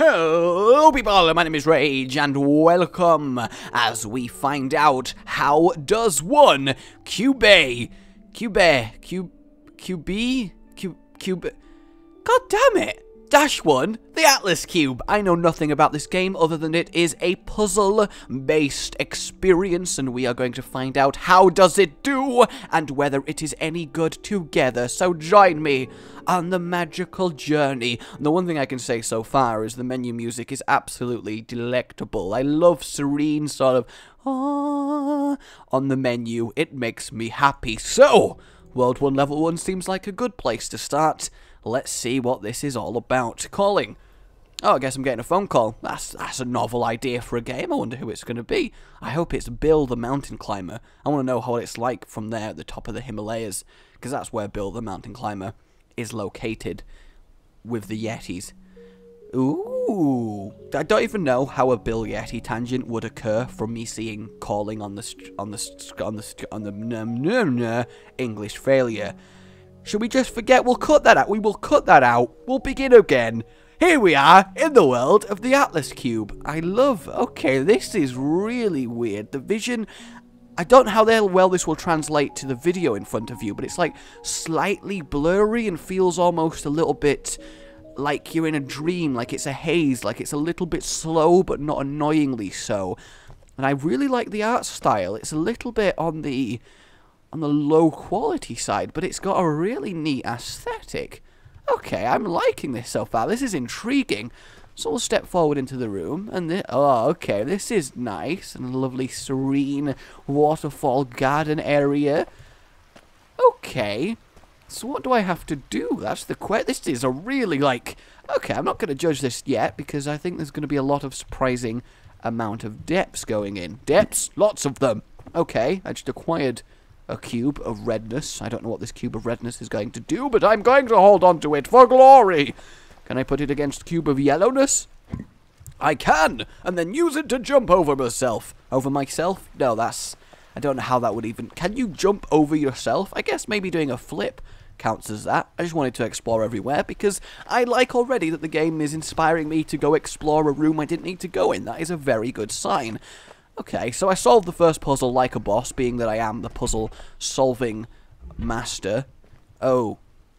Hello people, my name is Rage and welcome as we find out how does one Qbeh, God damn it, -1, the Atlas Cube. I know nothing about this game other than it is a puzzle-based experience and we are going to find out how does it do and whether it is any good together. So join me on the magical journey. And the one thing I can say so far is the menu music is absolutely delectable. I love serene sort of on the menu. It makes me happy. So, World 1 Level 1 seems like a good place to start. Let's see what this is all about. Calling. Oh, I guess I'm getting a phone call. That's a novel idea for a game. I wonder who it's going to be. I hope it's Bill the Mountain Climber. I want to know how it's like from there at the top of the Himalayas, because that's where Bill the Mountain Climber is located with the Yetis. Ooh, I don't even know how a Bill Yeti tangent would occur from me seeing calling on the English failure. Should we just forget? We'll cut that out. We will cut that out. We'll begin again. Here we are in the world of the Atlas Cube. I love. Okay, this is really weird. The vision. I don't know how well this will translate to the video in front of you, but it's like slightly blurry and feels almost a little bit like you're in a dream, like it's a haze, like it's a little bit slow, but not annoyingly so. And I really like the art style. It's a little bit on the low quality side, but it's got a really neat aesthetic. Okay, I'm liking this so far. This is intriguing. So we'll step forward into the room, and oh, okay, this is nice and a lovely, serene waterfall garden area. Okay, so what do I have to do? That's the question. This is a really, like, okay, I'm not going to judge this yet, because I think there's going to be a lot of surprising amount of depths going in. Depths? Lots of them. Okay, I just acquired a cube of redness. I don't know what this cube of redness is going to do, but I'm going to hold on to it for glory. Can I put it against cube of yellowness? I can, and then use it to jump over myself. Over myself? No, that's... I don't know how that would even... Can you jump over yourself? I guess maybe doing a flip counts as that. I just wanted to explore everywhere because I like already that the game is inspiring me to go explore a room I didn't need to go in. That is a very good sign. Okay, so I solved the first puzzle like a boss, being that I am the puzzle-solving master. Oh,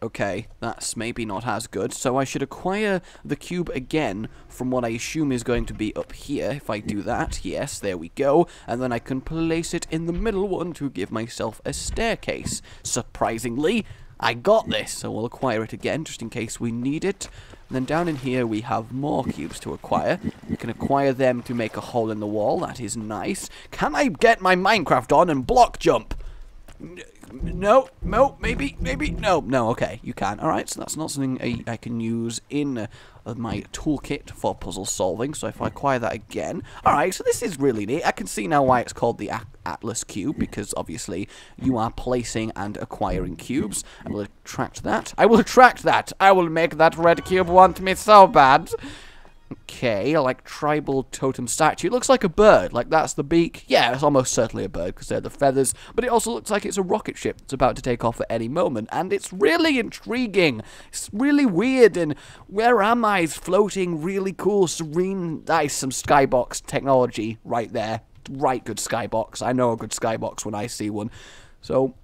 okay, that's maybe not as good. So I should acquire the cube again from what I assume is going to be up here. If I do that, yes, there we go. And then I can place it in the middle one to give myself a staircase. Surprisingly, I got this, so we'll acquire it again just in case we need it. And then down in here we have more cubes to acquire. We can acquire them to make a hole in the wall. That is nice. Can I get my Minecraft on and block jump? No, maybe, no, okay, you can. Alright, so that's not something I can use in my toolkit for puzzle solving, so if I acquire that again. Alright, so this is really neat. I can see now why it's called the Atlas Cube, because obviously you are placing and acquiring cubes. I will attract that. I will attract that! I will make that red cube want me so bad. Okay, like tribal totem statue. It looks like a bird, like that's the beak. Yeah, it's almost certainly a bird because they're the feathers, but it also looks like it's a rocket ship that's about to take off at any moment, and it's really intriguing. It's really weird, and where am I? It's floating really cool, serene, nice, some skybox technology right there. Right good skybox. I know a good skybox when I see one. So,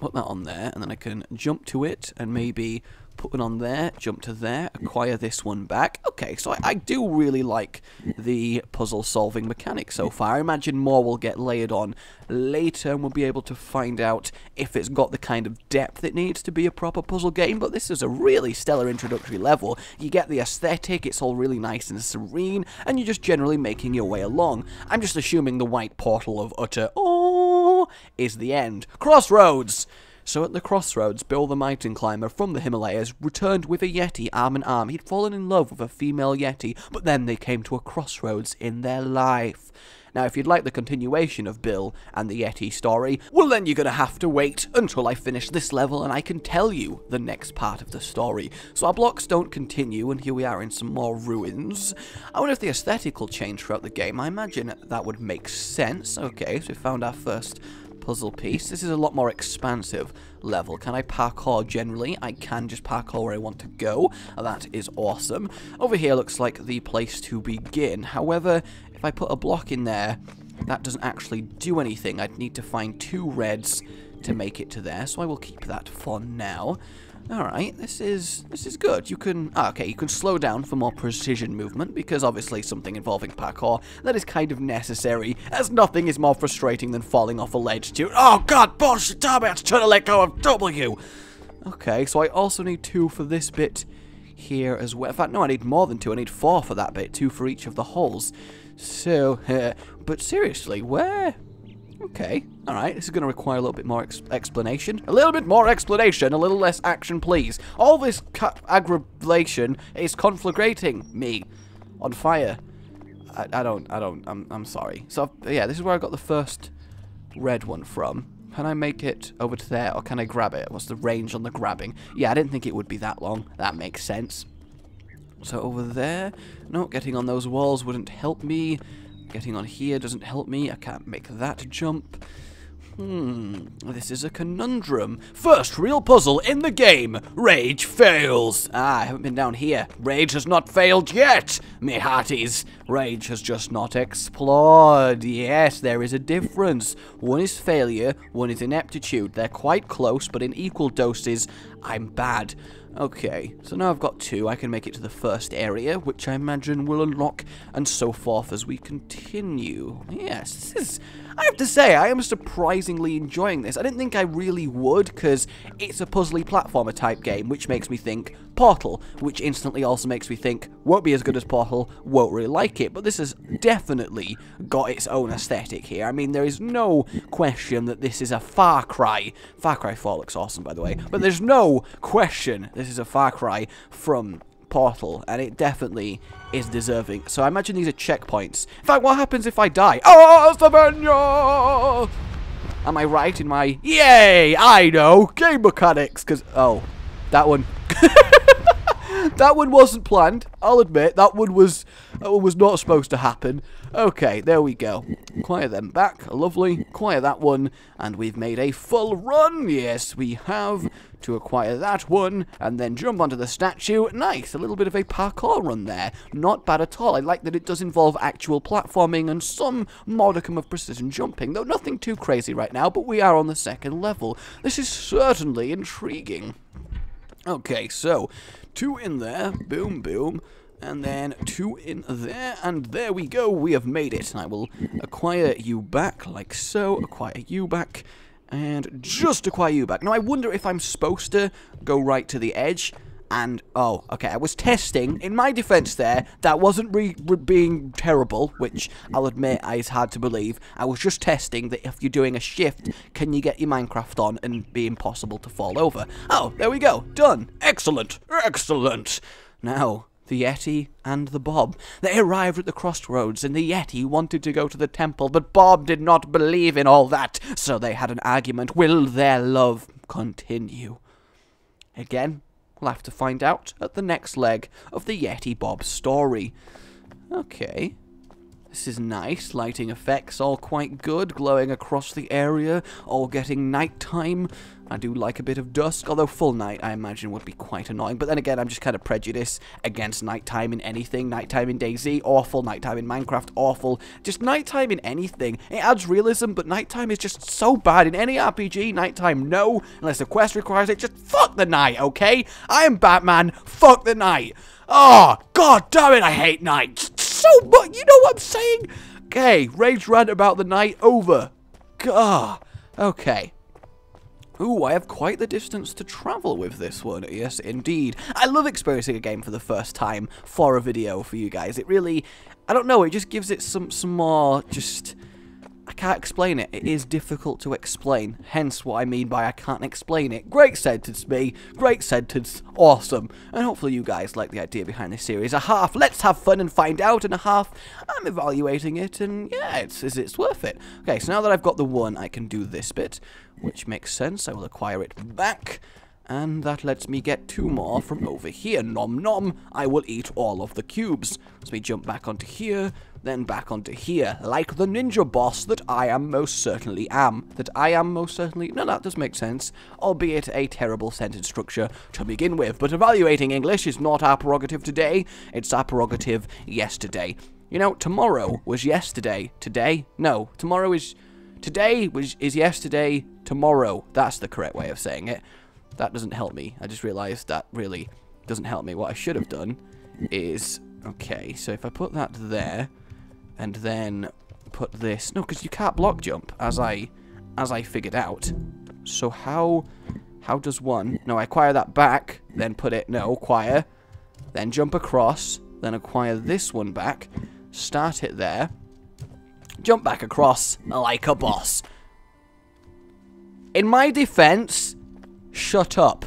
put that on there, and then I can jump to it, and maybe put one on there, jump to there, acquire this one back. Okay, so I do really like the puzzle-solving mechanic so far. I imagine more will get layered on later, and we'll be able to find out if it's got the kind of depth it needs to be a proper puzzle game, but this is a really stellar introductory level. You get the aesthetic, it's all really nice and serene, and you're just generally making your way along. I'm just assuming the white portal of utter oh is the end. Crossroads! So at the crossroads, Bill the Mountain Climber from the Himalayas returned with a Yeti arm in arm. He'd fallen in love with a female Yeti, but then they came to a crossroads in their life. Now, if you'd like the continuation of Bill and the Yeti story, well then you're going to have to wait until I finish this level and I can tell you the next part of the story. So our blocks don't continue, and here we are in some more ruins. I wonder if the aesthetic will change throughout the game. I imagine that would make sense. Okay, so we found our first puzzle piece. This is a lot more expansive level. Can I parkour generally? I can just parkour where I want to go. That is awesome. Over here looks like the place to begin. However, if I put a block in there, that doesn't actually do anything. I'd need to find 2 reds to make it to there, so I will keep that for now. Alright, this is good. You can, you can slow down for more precision movement, because obviously something involving parkour, that is kind of necessary, as nothing is more frustrating than falling off a ledge to, oh god, bullshit, damn it, trying to let go of W! Okay, so I also need 2 for this bit here as well. In fact, no, I need more than 2, I need 4 for that bit, 2 for each of the holes. So, but seriously, where? Okay, alright, this is going to require a little bit more explanation. A little bit more explanation, a little less action, please. All this aggravation is conflagrating me on fire. I'm sorry. So, yeah, this is where I got the first red one from. Can I make it over to there, or can I grab it? What's the range on the grabbing? Yeah, I didn't think it would be that long. That makes sense. So, over there. No, getting on those walls wouldn't help me. Getting on here doesn't help me. I can't make that jump. This is a conundrum. First real puzzle in the game. Rage fails. I haven't been down here. Rage has not failed yet, me hearties. Rage has just not explored. Yes, there is a difference. One is failure, one is ineptitude. They're quite close, but in equal doses, I'm bad. Okay, so now I've got 2. I can make it to the first area, which I imagine will unlock, and so forth as we continue. Yes, this is... I have to say, I am surprisingly enjoying this. I didn't think I really would, because it's a puzzly platformer type game, which makes me think Portal, which instantly also makes me think, won't be as good as Portal, won't really like it, but this has definitely got its own aesthetic here. I mean, there is no question that this is a Far Cry. Far Cry 4 looks awesome, by the way, but there's no question this is a Far Cry from Portal, and it definitely is deserving. So I imagine these are checkpoints. In fact, what happens if I die? Oh, Savannah! Am I right in my... Yay! I know! Game mechanics! Because... Oh. That one... That one wasn't planned. I'll admit, that one was not supposed to happen. Okay, there we go. Acquire them back. Lovely. Acquire that one. And we've made a full run. Yes, we have. To acquire that one. And then jump onto the statue. Nice. A little bit of a parkour run there. Not bad at all. I like that it does involve actual platforming and some modicum of precision jumping. Though nothing too crazy right now, but we are on the second level. This is certainly intriguing. Okay, so 2 in there, boom, boom, and then 2 in there, and there we go, we have made it. And I will acquire you back, like so, acquire you back, and just acquire you back. Now, I wonder if I'm supposed to go right to the edge, and, oh, okay, I was testing. In my defense there, that wasn't being terrible, which I'll admit is hard to believe. I was just testing that if you're doing a shift, can you get your Minecraft on and be impossible to fall over? Oh, there we go. Done. Excellent. Excellent. Now, the Yeti and the Bob. They arrived at the crossroads, and the Yeti wanted to go to the temple, but Bob did not believe in all that, so they had an argument. Will their love continue? Again, we'll have to find out at the next leg of the Yeti Bob story. Okay. This is nice. Lighting effects all quite good. Glowing across the area. All getting nighttime. I do like a bit of dusk, although full night I imagine would be quite annoying. But then again, I'm just kind of prejudiced against nighttime in anything. Nighttime in DayZ, awful. Nighttime in Minecraft, awful. Just nighttime in anything. It adds realism, but nighttime is just so bad. In any RPG, nighttime, no. Unless the quest requires it, just fuck the night, okay? I am Batman, fuck the night. Oh, god damn it, I hate night so much. You know what I'm saying? Okay, rage rant about the night over. Gah. Okay. Ooh, I have quite the distance to travel with this one. Yes, indeed. I love experiencing a game for the first time for a video for you guys. It really, I don't know, it just gives it some more, just, I can't explain it. It is difficult to explain. Hence what I mean by I can't explain it. Great sentence, me. Great sentence. Awesome. And hopefully you guys like the idea behind this series. A half, let's have fun and find out. And a half, I'm evaluating it. And yeah, it's worth it. Okay, so now that I've got the one, I can do this bit, which makes sense. I will acquire it back. And that lets me get 2 more from over here. Nom nom. I will eat all of the cubes. So we jump back onto here. then back onto here, like the ninja boss that I am most certainly am. No, that does make sense, albeit a terrible sentence structure to begin with. But evaluating English is not our prerogative today, it's our prerogative yesterday. You know, tomorrow was yesterday. Today? No, tomorrow is... Today is yesterday, tomorrow. That's the correct way of saying it. That doesn't help me. I just realized that really doesn't help me. What I should have done is... Okay, so if I put that there, and then put this... No, because you can't block jump, as I figured out. So how does one... No, I acquire that back, then put it... No, acquire. Then jump across, then acquire this one back, start it there, jump back across like a boss. In my defense, shut up.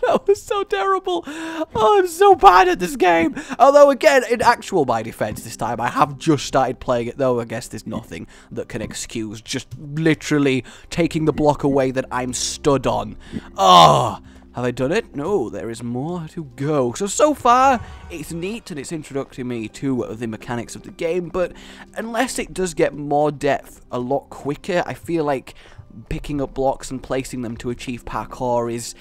That was so terrible. Oh, I'm so bad at this game. Although, again, in actual my defense this time, I have just started playing it, though I guess there's nothing that can excuse just literally taking the block away that I'm stood on. Oh, have I done it? No, there is more to go. So far, it's neat and it's introducing me to the mechanics of the game, but unless it does get more depth a lot quicker, I feel like picking up blocks and placing them to achieve parkour is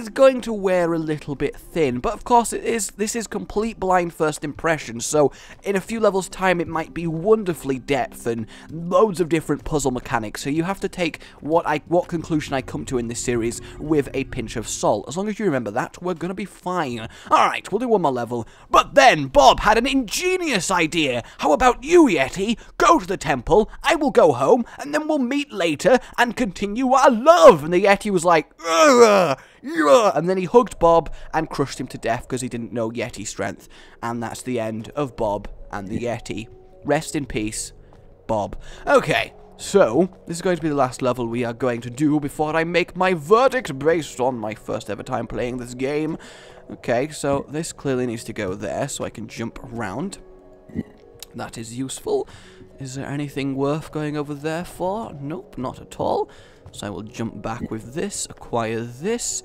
going to wear a little bit thin. But of course this is complete blind first impression, so in a few levels time it might be wonderfully depth and loads of different puzzle mechanics, so you have to take what conclusion I come to in this series with a pinch of salt. As long as you remember that, we're gonna be fine. Alright, we'll do one more level, but then Bob had an ingenious idea. How about you, Yeti? Go to the temple, I will go home, and then we'll meet later and continue our love. And the Yeti was like, ugh, yeah, and then he hugged Bob and crushed him to death because he didn't know Yeti strength. And that's the end of Bob and the Yeti. Rest in peace, Bob. Okay, so this is going to be the last level we are going to do before I make my verdict based on my first ever time playing this game. Okay, so this clearly needs to go there so I can jump around. That is useful. Is there anything worth going over there for? Nope, not at all. So I will jump back with this, acquire this,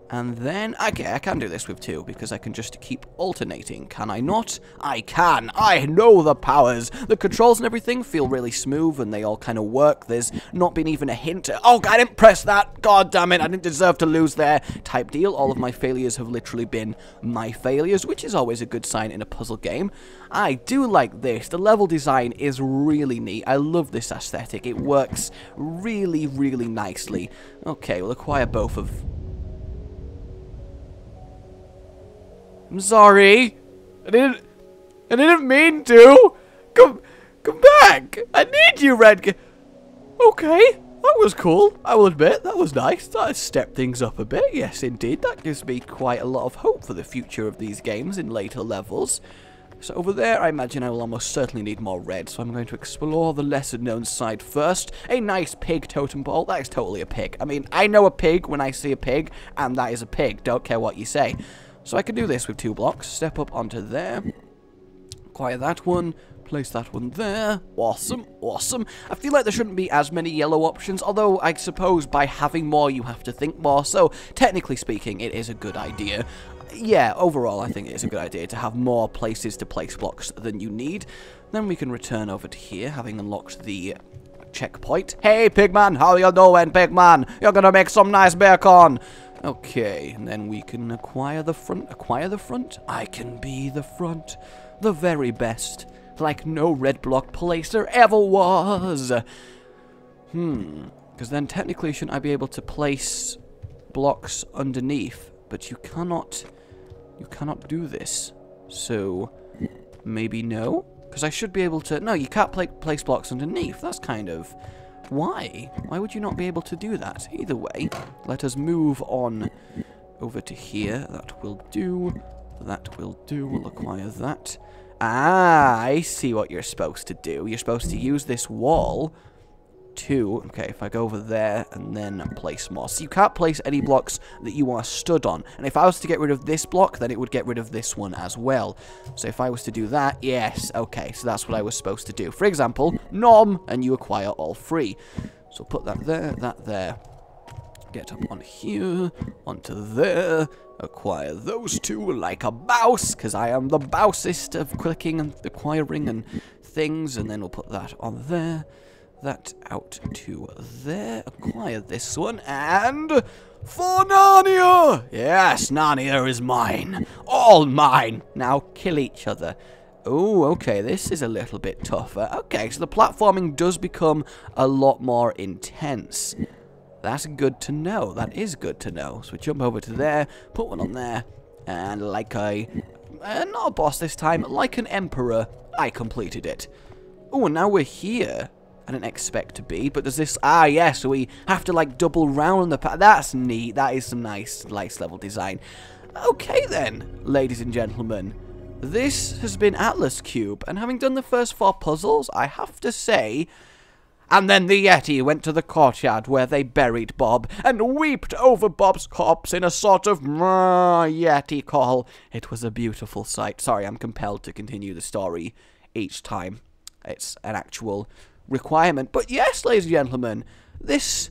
and then... Okay, I can do this with two, because I can just keep alternating. Can I not? I can! I know the powers! The controls and everything feel really smooth, and they all kind of work. There's not been even a hint... Oh, I didn't press that! God damn it, I didn't deserve to lose there! Type deal. All of my failures have literally been my failures, which is always a good sign in a puzzle game. I do like this. The level design is really neat. I love this aesthetic. It works really, really nicely. Okay, we'll acquire both of... I'm sorry. I didn't mean to. Come back. I need you, Red. Okay, that was cool. I will admit, that was nice. That stepped things up a bit. Yes, indeed. That gives me quite a lot of hope for the future of these games in later levels. So over there, I imagine I will almost certainly need more red, so I'm going to explore the lesser-known side first. A nice pig totem pole. That is totally a pig. I mean, I know a pig when I see a pig, and that is a pig. Don't care what you say. So I can do this with 2 blocks. Step up onto there. Acquire that one. Place that one there. Awesome, awesome. I feel like there shouldn't be as many yellow options, although I suppose by having more you have to think more, so technically speaking it is a good idea. Yeah, overall I think it is a good idea to have more places to place blocks than you need. Then we can return over to here, having unlocked the checkpoint. Hey Pigman, how you doing, Pigman? You're gonna make some nice bacon. Okay, and then we can acquire the front. Acquire the front? I can be the front. The very best. Like no red block placer ever was. Because then technically shouldn't I be able to place blocks underneath? But you cannot do this. So, maybe no? Because I should be able to... No, you can't place blocks underneath. That's kind of... Why? Why would you not be able to do that? Either way, let us move on over to here. That will do. That will do. We'll acquire that. Ah, I see what you're supposed to do. You're supposed to use this wall to... Okay, if I go over there and then place more. So you can't place any blocks that you are stood on. And if I was to get rid of this block, then it would get rid of this one as well. So if I was to do that, yes, okay. So that's what I was supposed to do. For example, nom, and you acquire all 3. So put that there, that there. Get up on here, onto there, acquire those two like a mouse, because I am the mousest of clicking and acquiring and things, and then we'll put that on there, that out to there, acquire this one, and for Narnia! Yes, Narnia is mine, all mine. Now kill each other. Oh, okay, this is a little bit tougher. Okay, so the platforming does become a lot more intense. That's good to know. That is good to know. So we jump over to there, put one on there, and like not a boss this time, like an emperor, I completed it. Oh, and now we're here. I didn't expect to be, but there's this, yeah, so we have to like double round the path. That's neat. That is some nice level design. Okay then, ladies and gentlemen. This has been Atlas Cube, and having done the first 4 puzzles, I have to say... And then the Yeti went to the courtyard where they buried Bob, and wept over Bob's corpse in a sort of Yeti call. It was a beautiful sight. Sorry, I'm compelled to continue the story each time. It's an actual requirement. But yes, ladies and gentlemen, this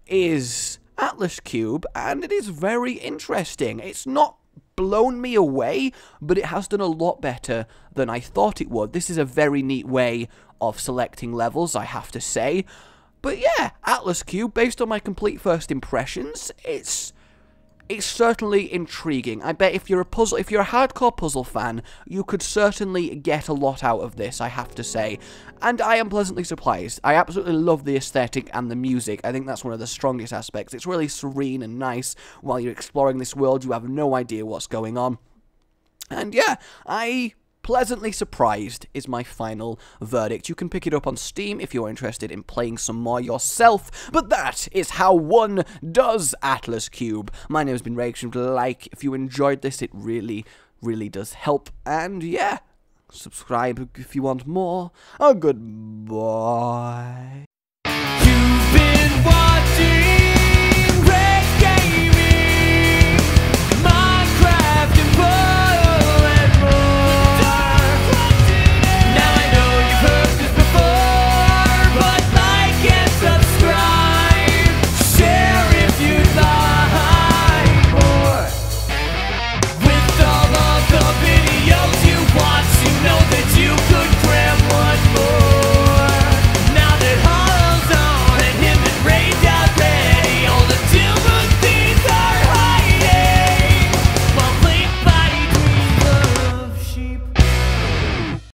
is Atlas Cube, and it is very interesting. It's not blown me away, but it has done a lot better than I thought it would. This is a very neat way of selecting levels, I have to say. But yeah, Atlas Cube, based on my complete first impressions, it's certainly intriguing. I bet if you're a hardcore puzzle fan, you could certainly get a lot out of this, I have to say. And I am pleasantly surprised. I absolutely love the aesthetic and the music. I think that's one of the strongest aspects. It's really serene and nice while you're exploring this world. You have no idea what's going on. And yeah, pleasantly surprised is my final verdict. You can pick it up on Steam if you're interested in playing some more yourself. But that is how one does Atlas Cube. My name has been RageGamingVideos. Like, if you enjoyed this, it really, really does help. And yeah, subscribe if you want more. Goodbye.